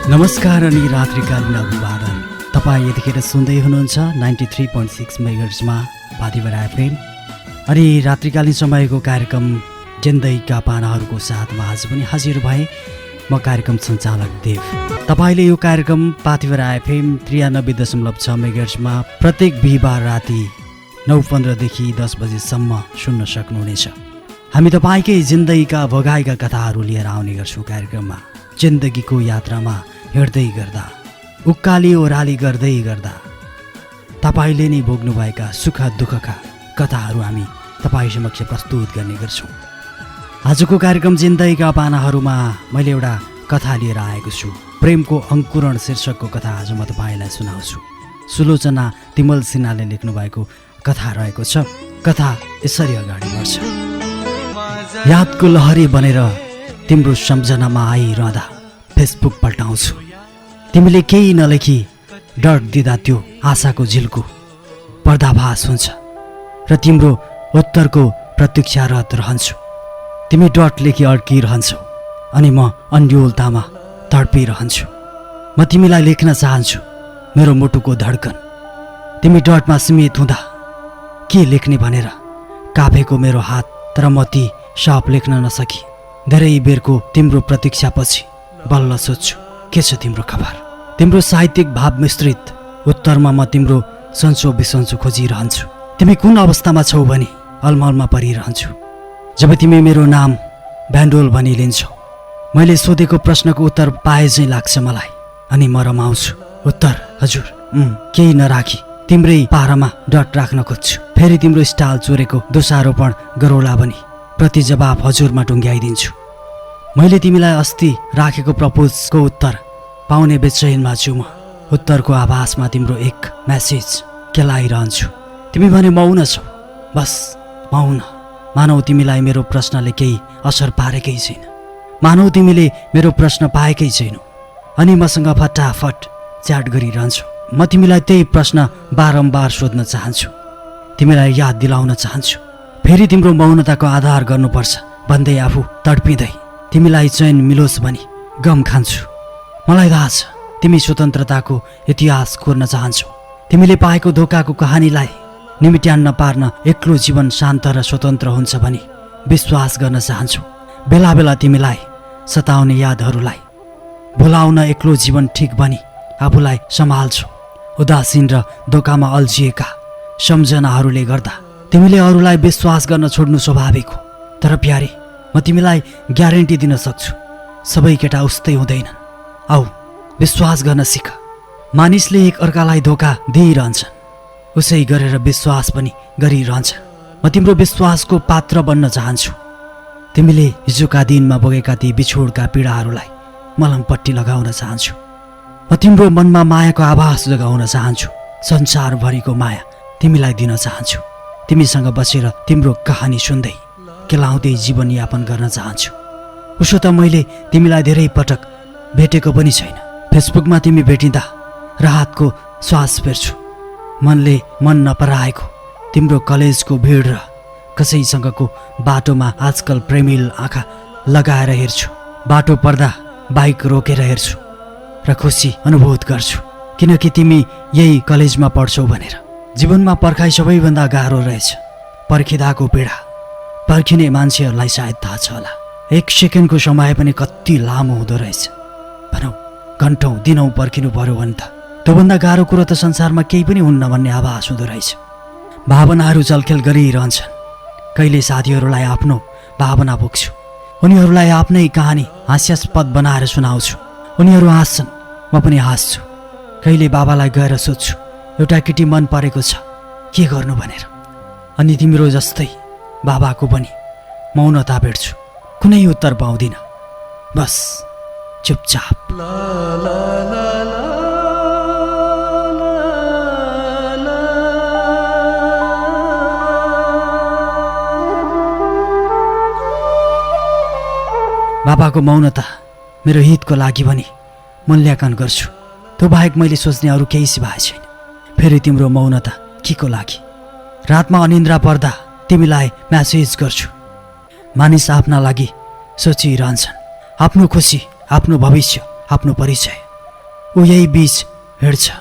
नमस्कार अनि रात्रिकालीन अभिवादन। तपाईँ यतिखेर सुन्दै हुनुहुन्छ 93.6 मेगाहर्जमा पाथिभरा एफएम अनि रात्रिकालीन समयको कार्यक्रम जिन्दगीका पानाहरूको साथमा आज पनि हाजिर भए म कार्यक्रम सञ्चालक देव। तपाईँले यो कार्यक्रम पाथिभरा एफएम 93.6 मेगाहर्जमा प्रत्येक बिहिबार राति 9:15 देखि 10 बजेसम्म सुन्न सक्नुहुनेछ। हामी तपाईँकै जिन्दगीका भोगाइका कथाहरू लिएर आउने गर्छौँ। कार्यक्रममा जिन्दगीको यात्रामा हिँड्दै गर्दा उकाली ओह्राली गर्दै गर्दा तपाईँले नै भोग्नुभएका सुख दुःखका कथाहरू हामी तपाईँ समक्ष प्रस्तुत गर्ने गर्छौँ। आजको कार्यक्रम जिन्दगीका पानाहरूमा मैले एउटा कथा लिएर आएको छु। प्रेमको अङ्कुरण शीर्षकको कथा आज म तपाईँलाई सुनाउँछु। सुलोचना तिमल सिन्हाले लेख्नुभएको कथा रहेको छ। कथा यसरी अगाडि बढ्छ। यादको लहरी बनेर तिम्रो सम्झनामा आइरहँदा फेसबुक पल्टाउँछु। तिमीले केही नलेखी डट दिँदा त्यो आशाको झिल्को पर्दाभास हुन्छ र तिम्रो उत्तरको प्रतीक्षारत रहन्छु। तिमी डट लेखी अड्किरहन्छौ अनि म अन्यलतामा तडपिरहन्छु। म तिमीलाई लेख्न चाहन्छु मेरो मुटुको धड्कन। तिमी डटमा सीमित हुँदा के लेख्ने भनेर काफेको मेरो हात, तर म ती साप लेख्न नसकी धेरै बेरको तिम्रो प्रतीक्षापछि बल्ल सोध्छु के छ तिम्रो खबर। तिम्रो साहित्यिक भाव मिश्रित उत्तरमा म तिम्रो सन्चो बिसन्चो खोजिरहन्छु। तिमी कुन अवस्थामा छौ भने अलमलमा परिरहन्छु। जब तिमी मेरो नाम भ्यान्डोल भनी लिन्छौ, मैले सोधेको प्रश्नको उत्तर पाए चाहिँ लाग्छ मलाई अनि म रमाउँछु। उत्तर हजुर केही नराखी तिम्रै पारामा डट राख्न खोज्छु। फेरि तिम्रो स्टाइल चोरेको दोषारोपण गरौला भनी प्रति जवाफ हजुरमा टुङ्ग्याइदिन्छु। मैले तिमीलाई अस्ति राखेको प्रपोजको उत्तर पाउने बेचैनमा छु म। उत्तरको आभासमा तिम्रो एक मेसेज केलाइरहन्छु। तिमी भने मौन छौ, बस मौन। मानौ तिमीलाई मेरो प्रश्नले केही असर पारेकै छैन। मानौ तिमीले मेरो प्रश्न पाएकै छैनौ अनि मसँग फटाफट च्याट गरिरहन्छौ। म तिमीलाई त्यही प्रश्न बारम्बार सोध्न चाहन्छु, तिमीलाई याद दिलाउन चाहन्छु। फेरि तिम्रो मौनताको आधार गर्नुपर्छ भन्दै आफू तडपिँदै तिमीलाई चयन मिलोस् भनी गम खान्छु। मलाई थाहा छ तिमी स्वतन्त्रताको इतिहास कोर्न चाहन्छौ। तिमीले पाएको धोकाको कहानीलाई निमिट्यान्न पार्न एक्लो जीवन शान्त र स्वतन्त्र हुन्छ भनी विश्वास गर्न चाहन्छौ। बेला बेला तिमीलाई सताउने यादहरूलाई भुलाउन एक्लो जीवन ठिक भनी आफूलाई सम्हाल्छौ। उदासीन र धोकामा अल्झिएका सम्झनाहरूले गर्दा तिमीले अरूलाई विश्वास गर्न छोड्नु स्वाभाविक हो। तर प्यारे, म तिमीलाई ग्यारेन्टी दिन सक्छु सबै केटा उस्तै हुँदैनन्। आऊ विश्वास गर्न सिक। मानिसले एक अर्कालाई धोका दिइरहन्छन्, उसै गरेर विश्वास पनि गरिरहन्छन्। म तिम्रो विश्वासको पात्र बन्न चाहन्छु। तिमीले हिजोका दिनमा भोगेका ती बिछोडका पीडाहरूलाई मलमपट्टी लगाउन चाहन्छु। म तिम्रो मनमा मायाको आभास जगाउन चाहन्छु। संसारभरिको माया तिमीलाई दिन चाहन्छु। तिमीसँग बसेर तिम्रो कहानी सुन्दै केलाउँदै जीवनयापन गर्न चाहन्छु। उसो त मैले तिमीलाई धेरै पटक भेटेको पनि छैन। फेसबुकमा तिमी भेटिँदा राहतको श्वास फेर्छु। मनले मन नपराएको तिम्रो कलेजको भिड र कसैसँगको बाटोमा आजकल प्रेमिल आँखा लगाएर हेर्छु। बाटो पर्दा बाइक रोकेर हेर्छु र खुसी अनुभूत गर्छु, किनकि तिमी यही कलेजमा पढ्छौ भनेर। जीवनमा पर्खाइ सबैभन्दा गाह्रो रहेछ। पर्खिँदाको पीडा पर्खिने मान्छेहरूलाई सायद थाहा छ होला। एक सेकेन्डको समय पनि कति लामो हुँदो रहेछ। भनौँ घन्टौँ दिनौँ पर्खिनु पर्यो भने त त्योभन्दा गाह्रो कुरो त संसारमा केही पनि हुन्न भन्ने आभास हुँदो रहेछ। भावनाहरू चलखेल गरिरहन्छन्। कहिले साथीहरूलाई आफ्नो भावना बोक्छु, उनीहरूलाई आफ्नै कहानी हास्यास्पद बनाएर सुनाउँछु। उनीहरू हाँस्छन्, म पनि हाँस्छु। कहिले बाबालाई गएर सोध्छु एउटा केटी मन परेको छ, के गर्नु भनेर। अनि तिम्रो जस्तै बाबाको पनि मौनता भेट्छु। कुनै उत्तर पाउँदिन, बस चुपचाप। बाबाको मौनता मेरो हितको लागि भनी मूल्याङ्कन गर्छु। त्यो बाहेक मैले सोच्ने अरू केही सिवाय छैन। फेरि तिम्रो मौनता के को लागि? रातमा अनिन्द्रा पर्दा तिमीलाई म्यासेज गर्छु। मानिस आफ्ना लागि सोचिरहन्छन्, आफ्नो खुसी, आफ्नो भविष्य, आफ्नो परिचय। ऊ यही बीच हिँड्छ।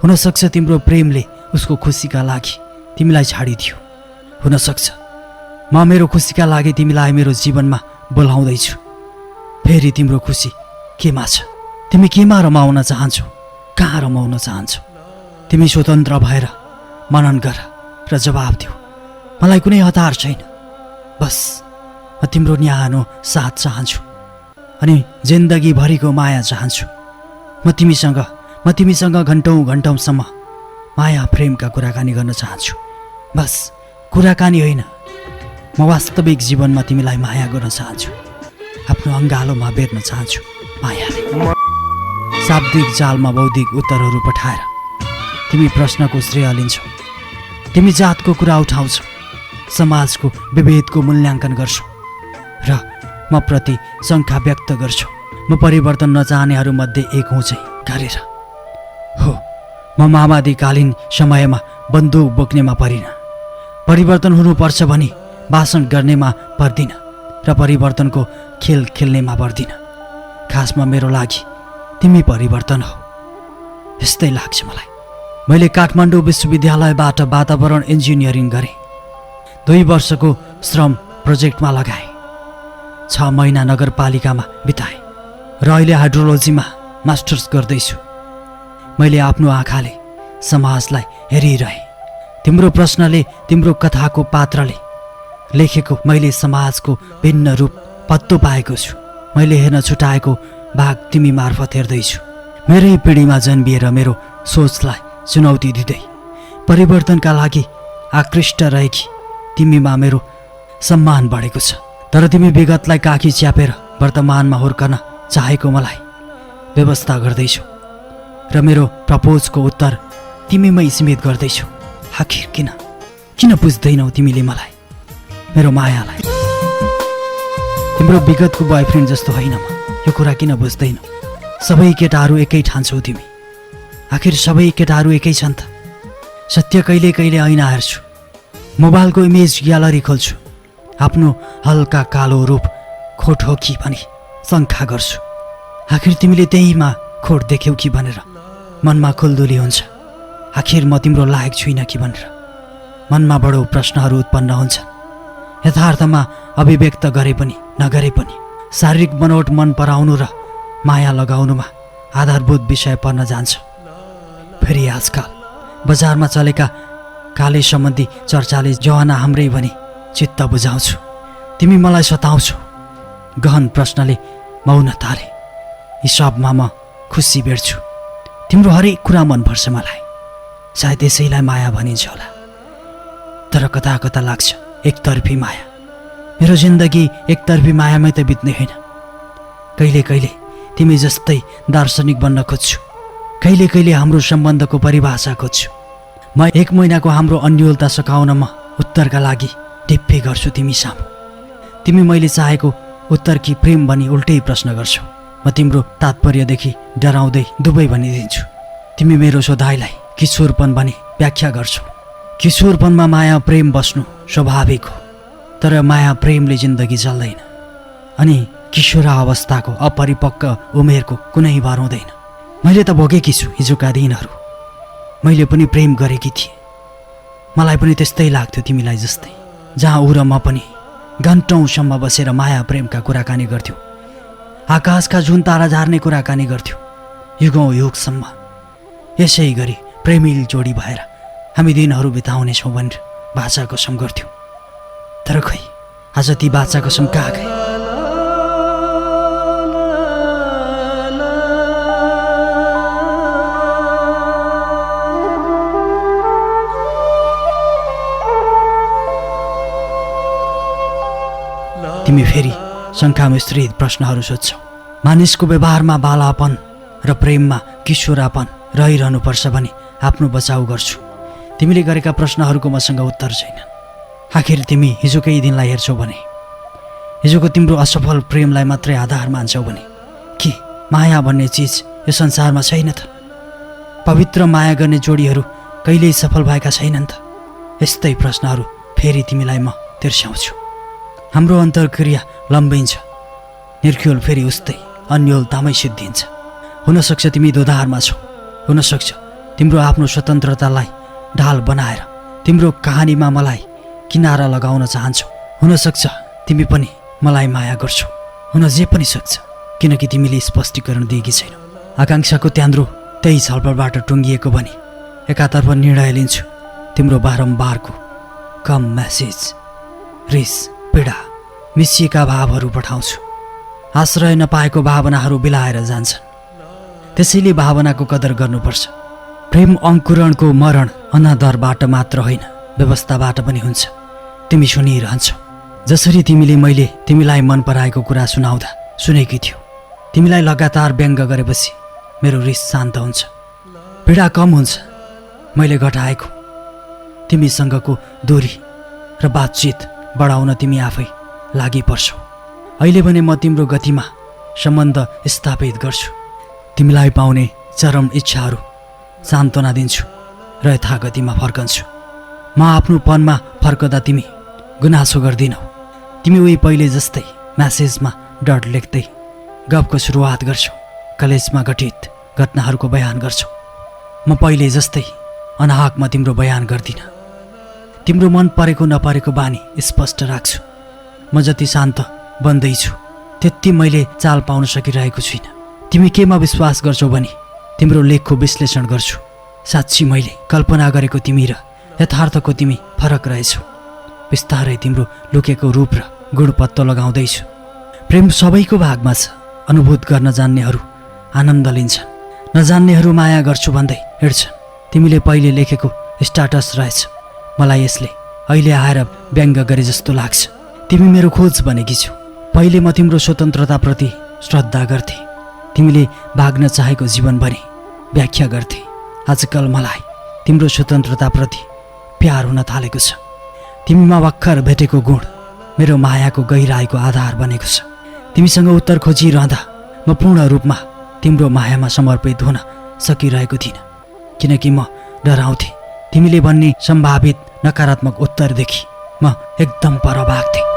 हुनसक्छ तिम्रो प्रेमले उसको खुसीका लागि तिमीलाई छाडिदियो। हुनसक्छ म मेरो खुसीका लागि तिमीलाई मेरो जीवनमा बोलाउँदैछु। फेरि तिम्रो खुसी केमा छ? तिमी केमा रमाउन चाहन्छौ? कहाँ रमाउन चाहन्छौ? तिमी स्वतन्त्र भएर मनन गर र जवाब दिऊ। मलाई कुनै हतार छैन। बस म तिम्रो न्यानो साथ चाहन्छु अनि जिन्दगीभरिको माया चाहन्छु। म तिमीसँग घन्टौँसम्म माया प्रेमका कुराकानी गर्न चाहन्छु। बस कुराकानी होइन, म वास्तविक जीवनमा तिमीलाई माया गर्न चाहन्छु। आफ्नो अङ्गालोमा बेर्न चाहन्छु मायाले। शाब्दिक जालमा बौद्धिक उत्तरहरू पठाएर तिमी प्रश्नको श्रेय लिन्छौ। तिमी जातको कुरा उठाउँछौ, समाजको विभेदको मूल्याङ्कन गर्छौ र म प्रति शङ्का व्यक्त गर्छौ। म परिवर्तन नचाहनेहरूमध्ये एक हुँ चाहिँ गरेर। हो, म माओवादीकालीन समयमा बन्दुक बोक्नेमा परिन। परिवर्तन हुनुपर्छ भनी भाषण गर्नेमा पर्दिन र परिवर्तनको खेल खेल्नेमा पर्दिन। खासमा मेरो लागि तिमी परिवर्तन हौ, यस्तै लाग्छ मलाई। मैले काठमाडौँ विश्वविद्यालयबाट वातावरण इन्जिनियरिङ गरेँ। 2 वर्षको श्रम प्रोजेक्टमा लगाएँ। 6 महिना नगरपालिकामा बिताएँ र अहिले हाइड्रोलोजीमा मास्टर्स गर्दैछु। मैले आफ्नो आँखाले समाजलाई हेरिरहेँ। तिम्रो प्रश्नले, तिम्रो कथाको पात्रले लेखेको मैले समाजको भिन्न रूप पत्तो पाएको छु। मैले हेर्न छुटाएको भाग तिमी मार्फत हेर्दैछु। मेरै पिँढीमा जन्मिएर मेरो सोचलाई चुनौती दिँदै परिवर्तनका लागि आकृष्ट रहेकी तिमीमा मेरो सम्मान बढेको छ। तर तिमी विगतलाई काखी च्यापेर वर्तमानमा हुर्कन चाहेको मलाई व्यवस्था गर्दैछौ र मेरो प्रपोजको उत्तर तिमीमै सीमित गर्दैछौ। आखिर किन बुझ्दैनौ तिमीले मलाई, मेरो मायालाई? तिम्रो विगतको बोयफ्रेन्ड जस्तो होइन म। यो कुरा किन बुझ्दैनौ? सबै केटाहरू एकै ठान्छौ तिमी। आखिर सबै केटाहरू एकै छन् त? सत्य कहिले कहिले ऐना हेर्छु, मोबाइलको इमेज ग्यालरी खोल्छु, आफ्नो हल्का कालो रूप खोट हो कि भनी शङ्का गर्छु। आखिर तिमीले त्यहीमा खोट देख्यौ कि भनेर मनमा खुल्दुली हुन्छ। आखिर म तिम्रो लायक छुइनँ कि भनेर मनमा बडो प्रश्नहरू उत्पन्न हुन्छन्। यथार्थमा अभिव्यक्त गरे पनि नगरे पनि शारीरिक बनोट मन पराउनु र माया लगाउनुमा आधारभूत विषय पर्न जान्छ। फेरि आजकल बजारमा चलेका काले सम्बन्धी चर्चाले जवाना हाम्रै भनी चित्त बुझाउँछु। तिमी मलाई सताउँछौ। गहन प्रश्नले मौनताले हिसाबमा म खुसी भेट्छु। तिम्रो हरेक कुरा मनपर्छ मलाई। सायद यसैलाई माया भनिन्छ होला। तर कता कता लाग्छ एकतर्फी माया। मेरो जिन्दगी एकतर्फी मायामै त बित्ने होइन। कहिले कहिले तिमी जस्तै दार्शनिक बन्न खोज्छु। कहिले कहिले हाम्रो सम्बन्धको परिभाषा खोज्छु। म 1 महिनाको हाम्रो अन्योलता सकाउन म उत्तरका लागि टिप्पी गर्छु तिमी सामु। तिमी मैले चाहेको उत्तर कि प्रेम भनी उल्टै प्रश्न गर्छौ। म तिम्रो तात्पर्यदेखि डराउँदै दुवै भनिदिन्छु। तिमी मेरो सोधाइलाई किशोरपन भनी व्याख्या गर्छौ। किशोरपनमा माया प्रेम बस्नु स्वाभाविक हो, तर माया प्रेमले जिन्दगी चल्दैन अनि किशोरावस्थाको अपरिपक्व उमेरको कुनै भर हुँदैन। मैले त भोगेकी छु हिजोका दिनहरू। मैले पनि प्रेम गरेकी थिएँ। मलाई पनि त्यस्तै लाग्थ्यो तिमीलाई जस्तै। जहाँ ऊ र म पनि घन्टौँसम्म बसेर माया प्रेमका कुराकानी गर्थ्यौँ। आकाशका जुन तारा झार्ने कुराकानी गर्थ्यौँ युगौँ युगसम्म। यसै गरी प्रेमिल जोडी भएर हामी दिनहरू बिताउनेछौँ भनेर बाचा कसम गर्थ्यौँ। तर खै आज ती बाचा कसम कहाँ गए? तिमी फेरि शङ्का मिश्रित प्रश्नहरू सोध्छौ। मानिसको व्यवहारमा बालापन र प्रेममा किशोरापन रहिरहनुपर्छ भने आफ्नो बचाउ गर्छु। तिमीले गरेका प्रश्नहरूको मसँग उत्तर छैन। आखिर तिमी हिजोकै दिनलाई हेर्छौ भने, हिजोको तिम्रो असफल प्रेमलाई मात्रै आधार मान्छौ भने के माया भन्ने चिज यो संसारमा छैन त? पवित्र माया गर्ने जोडीहरू कहिल्यै सफल भएका छैनन् त? यस्तै प्रश्नहरू फेरि तिमीलाई म तिर्स्याउँछु। हाम्रो अन्तर्क्रिया लम्बिन्छ, निर्ख्योल फेरि उस्तै अन्योलतामै सिद्धिन्छ। हुनसक्छ तिमी दोधारमा छौ, हुनसक्छ तिम्रो आफ्नो स्वतन्त्रतालाई ढाल बनाएर तिम्रो कहानीमा मलाई किनारा लगाउन चाहन्छौ। हुनसक्छ तिमी पनि मलाई माया गर्छौ, हुन जे पनि सक्छ, किनकि तिमीले स्पष्टीकरण दिएकी छैनौ। आकाङ्क्षाको त्यान्द्रो त्यही छलफलबाट टुङ्गिएको भनी एकातर्फ निर्णय लिन्छु। तिम्रो बारम्बारको कम मेसेज, रिस, पीडा, मिसिएका भावहरू पठाउँछु। आश्रय नपाएको भावनाहरू बिलाएर जान्छन्। त्यसैले भावनाको कदर गर्नुपर्छ। प्रेम अङ्कुरणको मरण अनादरबाट मात्र होइन, व्यवस्थाबाट पनि हुन्छ। तिमी सुनिरहन्छौ। जसरी तिमीले मैले तिमीलाई मन पराएको कुरा सुनाउँदा सुनेकी थियौ। तिमीलाई लगातार व्यङ्ग गरेपछि मेरो रिस शान्त हुन्छ, पीडा कम हुन्छ। मैले घटाएको तिमीसँगको दूरी र बातचित बढाउन तिमी आफै लागि पर्छौ। अहिले भने म तिम्रो गतिमा सम्बन्ध स्थापित गर्छु। तिमीलाई पाउने चरम इच्छाहरू सान्त्वना दिन्छु र यथागतिमा फर्कन्छु। म आफ्नो पनमा फर्कदा तिमी गुनासो गर्दिनौ। तिमी उही पहिले जस्तै म्यासेजमा डट लेख्दै गफको सुरुवात गर्छौ, कलेजमा घटित घटनाहरूको बयान गर्छौ। म पहिले जस्तै अनाहकमा तिम्रो बयान गर्दिनँ। तिम्रो मन परेको नपरेको बानी स्पष्ट राख्छु। म जति शान्त बन्दैछु त्यति मैले चाल पाउन सकिरहेको छुइनँ। तिमी केमा विश्वास गर्छौ भने तिम्रो लेखको विश्लेषण गर्छु। साँच्ची मैले कल्पना गरेको तिमी र यथार्थको तिमी फरक रहेछौ। बिस्तारै तिम्रो लुकेको रूप र गुण पत्तो लगाउँदैछु। प्रेम सबैको भागमा छ। अनुभूत गर्न जान्नेहरू आनन्द लिन्छन्, नजान्नेहरू माया गर्छु भन्दै हिँड्छन्। तिमीले पहिले लेखेको स्टाटस रहेछ। मलाई यसले अहिले आएर व्यङ्ग गरे जस्तो लाग्छ। तिमी मेरो खोज बनेकी छौ। पहिले म तिम्रो स्वतन्त्रताप्रति श्रद्धा गर्थेँ। तिमीले भाग्न चाहेको जीवन भने व्याख्या गर्थे। आजकल मलाई तिम्रो स्वतन्त्रताप्रति प्यार हुन थालेको छ। तिमीमा भर्खर भेटेको गुण मेरो मायाको गहिराईको आधार बनेको छ। तिमीसँग उत्तर खोजिरहँदा म पूर्ण रूपमा तिम्रो मायामा समर्पित हुन सकिरहेको थिइनँ, किनकि म डराउँथेँ। तिमीले भन्ने सम्भावित नकारात्मक उत्तरदेखि म एकदम पर भाग्थेँ।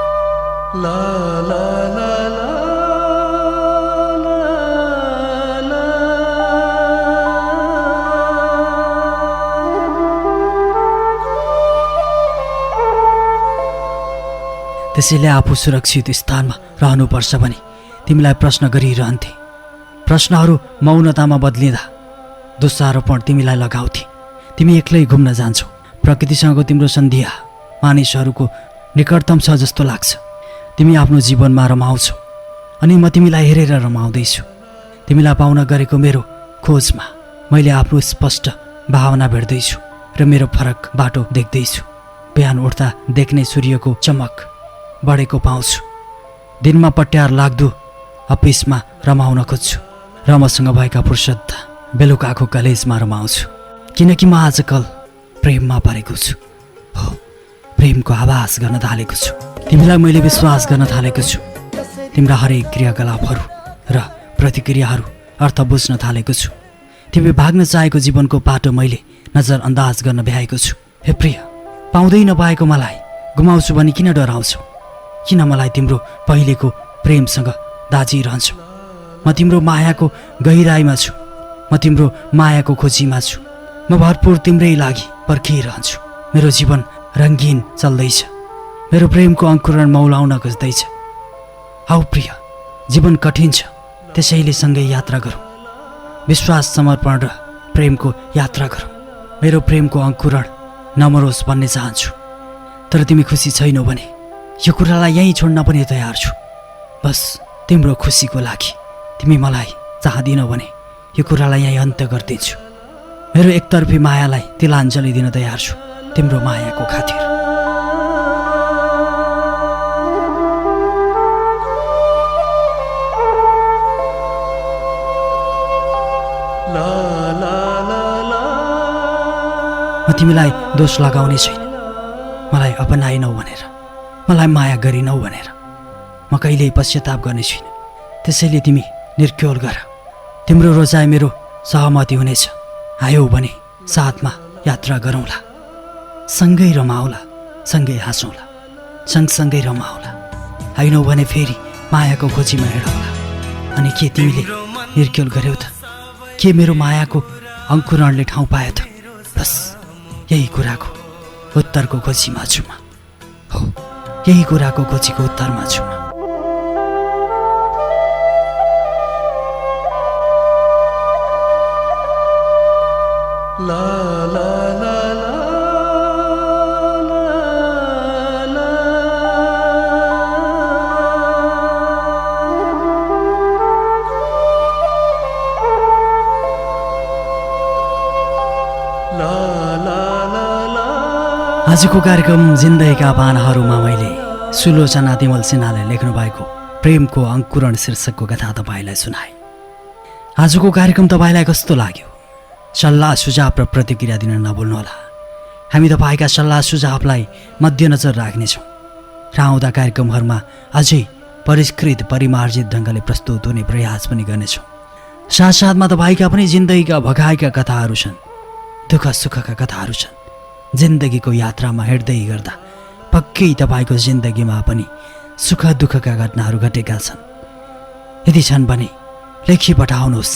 त्यसैले आफू सुरक्षित स्थानमा रहनुपर्छ भने तिमीलाई प्रश्न गरिरहन्थे। प्रश्नहरू मौनतामा बदलिँदा दोषारोपण तिमीलाई लगाउँथे। तिमी एक्लै घुम्न जान्छौ। प्रकृतिसँगको तिम्रो सन्धिया मानिसहरूको निकटतम छ जस्तो लाग्छ। तिमी आफ्नो जीवनमा रमाउँछौ अनि म तिमीलाई हेरेर रमाउँदैछु। तिमीलाई पाउन गरेको मेरो खोजमा मैले आफ्नो स्पष्ट भावना भेट्दैछु र मेरो फरक बाटो देख्दैछु। बिहान उठ्दा देख्ने सूर्यको चमक बढेको पाउँछु। दिनमा पट्यार लाग्दो अफिसमा रमाउन खोज्छु र मसँग भएका फुर्सद बेलुकाको कलेजमा रमाउँछु, किनकि म आजकल प्रेममा परेको छु। हो, प्रेमको आभास गर्न थालेको छु। तिमीलाई मैले विश्वास गर्न थालेको छु। तिम्रा हरेक क्रियाकलापहरू र प्रतिक्रियाहरू अर्थ बुझ्न थालेको छु। तिमी भाग्न चाहेको जीवनको बाटो मैले नजरअन्दाज गर्न भ्याएको छु। हे प्रिय, पाउँदै नपाएको मलाई गुमाउँछु भने किन डराउँछौ? किन मलाई तिम्रो पहिलेको प्रेमसँग दाजिरहन्छौ? म तिम्रो मायाको गहिराईमा छु। म तिम्रो मायाको खोजीमा छु। म भरपूर तिम्रै लागि पर्खिरहन्छु। मेरो जीवन रङ्गीन चल्दैछ। मेरो प्रेमको अङ्कुरण मौलाउन खोज्दैछ। आऊ प्रिय, जीवन कठिन छ, त्यसैले सँगै यात्रा गरौँ। विश्वास, समर्पण र प्रेमको यात्रा गरौँ। मेरो प्रेमको अङ्कुरण नमरोस् भन्ने चाहन्छु। तर तिमी खुसी छैनौ भने यो कुरालाई यहीँ छोड्न पनि तयार छु। बस तिम्रो खुसीको लागि। तिमी मलाई चाहदिनौ भने यो कुरालाई यहीँ अन्त्य गरिदिन्छु। मेरो एकतर्फी मायालाई तिलाञ्जली दिन तयार छु, तिम्रो मायाको खातिर। म तिमीलाई दोष लगाउने छैन। मलाई अपनाइनौ भनेर, मलाई माया गरिनौ भनेर म कहिल्यै पश्चाताप गर्ने छैन। त्यसैले तिमी निर्क्योल गर। तिम्रो रोजाइ मेरो सहमति हुनेछ। आयौ भने साथमा यात्रा गरौँला, सँगै रमाउला, सँगै हाँसौँला, सँगसँगै रमाउला। आइनौ भने फेरि मायाको खोजीमा हिँडौँला। अनि के तिमीले निर्क्योल गर्यौ त? के मेरो मायाको अङ्कुरणले ठाउँ पायो त? बस यही कुराको उत्तरको खोजीमा छु म। हो, यही कुराको खोजीको उत्तरमा छु म। ला ला ला ला आजको कार्यक्रम जिन्दगीका पानाहरूमा मैले सुलोचना तिमल सिन्हाले लेख्नु भएको प्रेमको अङ्कुरण शीर्षकको कथा तपाईँलाई सुनाए। आजको कार्यक्रम तपाईँलाई कस्तो लाग्यो? सल्लाह सुझाव र प्रतिक्रिया दिन नभुल्नुहोला। हामी तपाईँका सल्लाह सुझावलाई मध्यनजर राख्नेछौँ र आउँदा कार्यक्रमहरूमा अझै परिष्कृत परिमार्जित ढङ्गले प्रस्तुत हुने प्रयास पनि गर्नेछौँ। साथसाथमा तपाईँका पनि जिन्दगीका भगाएका कथाहरू छन्, दुःख सुखका कथाहरू छन्। जिन्दगीको यात्रामा हिँड्दै गर्दा पक्कै तपाईँको जिन्दगीमा पनि सुख दुःखका घटनाहरू घटेका छन्। यदि छन् भने लेखी पठाउनुहोस्।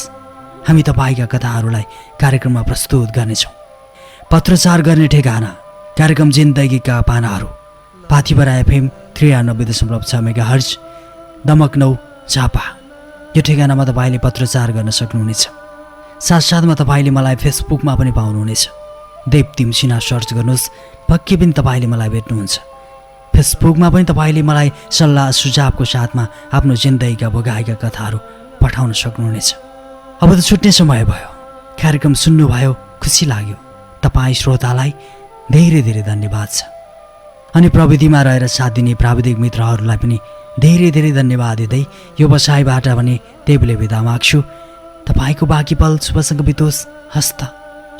हामी तपाईँका कथाहरूलाई कार्यक्रममा प्रस्तुत गर्नेछौँ। पत्रचार गर्ने ठेगाना कार्यक्रम जिन्दगीका पानाहरू, पाथिभरा FM 93.6 मेगाहर्ज, दमकनौ, झापा। यो ठेगानामा तपाईँले पत्रचार गर्न सक्नुहुनेछ। साथसाथमा तपाईँले मलाई फेसबुकमा पनि पाउनुहुनेछ। देवतिम सिन्हा सर्च गर्नुहोस्, पक्कै पनि तपाईँले मलाई भेट्नुहुन्छ। फेसबुकमा पनि तपाईँले मलाई सल्लाह सुझावको साथमा आफ्नो जिन्दगीका भोगाएका कथाहरू पठाउन सक्नुहुनेछ। अब त छुट्ने समय भयो। कार्यक्रम सुन्नुभयो, खुसी लाग्यो। तपाईँ श्रोतालाई धेरै धेरै धन्यवाद छ। अनि प्रविधिमा रहेर साथ दिने प्राविधिक मित्रहरूलाई पनि धेरै धेरै धन्यवाद दिँदै यो बसाइबाट भने देवले बिदा माग्छु। तपाईँको बाँकी पल शुभसँग बितोस्। हस्त,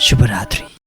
शुभरात्रि।